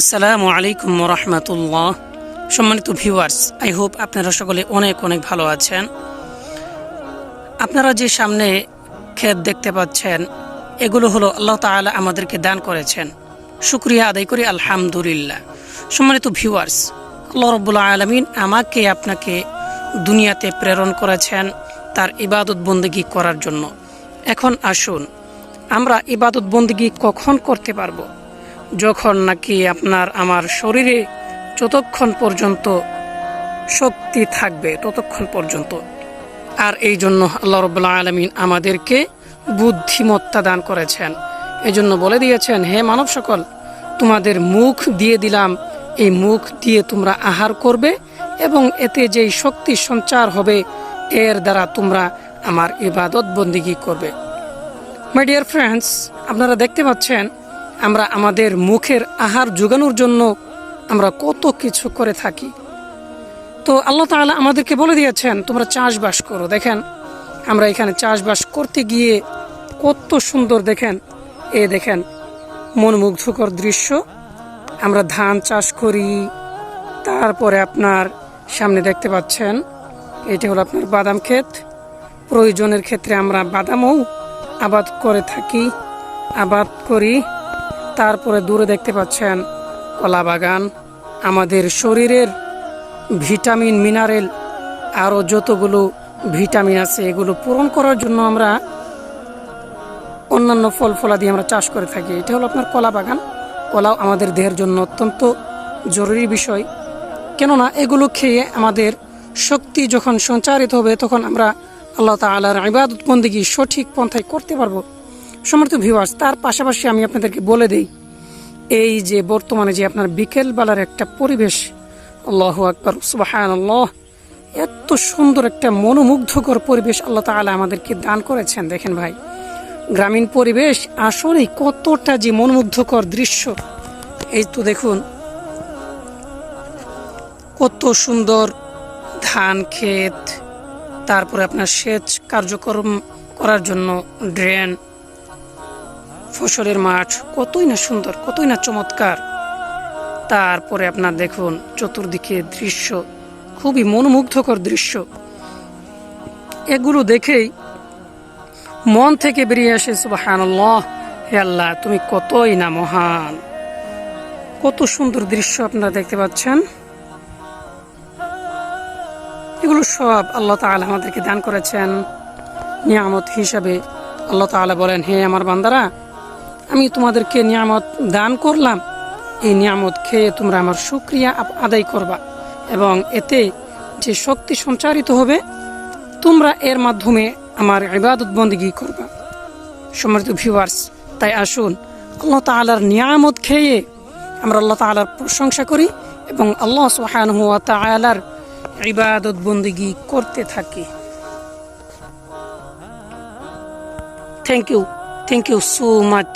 আসসালামু আলাইকুম রহমতুল্লাহ। সম্মানিত ভিউয়ার্স, আই হোপ আপনারা সকলে অনেক অনেক ভালো আছেন। আপনারা যে সামনে ক্ষেত দেখতে পাচ্ছেন, এগুলো হলো আল্লাহ তাআলা আমাদেরকে দান করেছেন। শুকরিয়া আদায় করি আলহামদুলিল্লাহ। সম্মানিত ভিউয়ার্স, আল্লাহ রাব্বুল আলামিন আমাকে আপনাকে দুনিয়াতে প্রেরণ করেছেন তার ইবাদত বন্দেগী করার জন্য। এখন আসুন, আমরা ইবাদত বন্দেগী কখন করতে পারবো? যখন নাকি আমার শরীরে যতক্ষণ পর্যন্ত শক্তি থাকবে ততক্ষণ পর্যন্ত। আর এই জন্য আল্লাহ রাব্বুল আলামিন আমাদেরকে বুদ্ধিমত্তা দান করেছেন। এই জন্য বলে দিয়েছেন, হে মানব সকল, তোমাদের মুখ দিয়ে দিলাম, এই মুখ দিয়ে তোমরা আহার করবে এবং এতে যেই শক্তি সঞ্চার হবে এর দ্বারা তোমরা আমার ইবাদত বন্দেগী করবে। মাই ডিয়ার ফ্রেন্ডস, আপনারা দেখতে পাচ্ছেন আমরা আমাদের মুখের আহার যোগানোর জন্য আমরা কত কিছু করে থাকি। তো আল্লাহ তাআলা আমাদেরকে বলে দিয়েছেন তোমরা চাষবাস করো। দেখেন আমরা এখানে চাষবাস করতে গিয়ে কত সুন্দর, দেখেন মনোমুগ্ধকর দৃশ্য। আমরা ধান চাষ করি, তারপরে আপনার সামনে দেখতে পাচ্ছেন এটি হলো আপনার বাদাম ক্ষেত। প্রয়োজনের ক্ষেত্রে আমরা বাদামও আবাদ করি। তারপরে দূরে দেখতে পাচ্ছেন কলা বাগান। আমাদের শরীরের ভিটামিন, মিনারেল, আরও যতগুলো ভিটামিন আছে এগুলো পূরণ করার জন্য আমরা অন্যান্য ফল ফলাদি আমরা চাষ করে থাকি। এটা হলো আপনার কলা বাগান। কলাও আমাদের দেহের জন্য অত্যন্ত জরুরি বিষয়, কেননা এগুলো খেয়ে আমাদের শক্তি যখন সঞ্চারিত হবে তখন আমরা আল্লাহ তাআলার ইবাদত বন্দেগী সঠিক পন্থায় করতে পারবো। সম্মানিত ভিউয়ার্স, তার পাশাপাশি আমি আপনাদেরকে বলে দেই, এই যে বর্তমানে যে আপনার বিকেলবেলার একটা পরিবেশ, আল্লাহু আকবার, সুবহানাল্লাহ, এত সুন্দর একটা মনোমুগ্ধকর পরিবেশ আল্লাহ তাআলা আমাদেরকে দান করেছেন। দেখেন ভাই, গ্রামীণ পরিবেশ আসলেই কতটা যে মনোমুগ্ধকর দৃশ্য। এই তো দেখুন কত সুন্দর ধান ক্ষেত, তারপরে আপনার সেচ কার্যক্রম করার জন্য ড্রেন, ফসলের মাঠ, কতই না সুন্দর, কতই না চমৎকার। তারপরে আপনার দেখুন চতুর্দিকে দৃশ্য, খুবই মনোমুগ্ধকর দৃশ্য। এগুলো দেখেই মন থেকে বেরিয়ে আসে সুবহানাল্লাহ, হে আল্লাহ তুমি কতই না মহান। কত সুন্দর দৃশ্য আপনারা দেখতে পাচ্ছেন। এগুলো সব আল্লাহ তাআলা আমাদেরকে দান করেছেন নিয়ামত হিসাবে। আল্লাহ তাআলা বলেন, হে আমার বান্দারা, আমি তোমাদেরকে নিয়ামত দান করলাম, এই নিয়ামত খেয়ে তোমরা আমার শুকরিয়া আদায় করবা এবং এতে যে শক্তি সঞ্চারিত হবে তোমরা এর মাধ্যমে আমার ইবাদত বন্দেগী করবা। সম্মানিত ভিউয়ার্স, তাই আসুন আল্লাহ তাআলার নিয়ামত খেয়ে আমরা আল্লাহ তাআলার প্রশংসা করি এবং আল্লাহ সুবহানাহু ওয়া তাআলার ইবাদত বন্দেগী করতে থাকি। Thank you so much.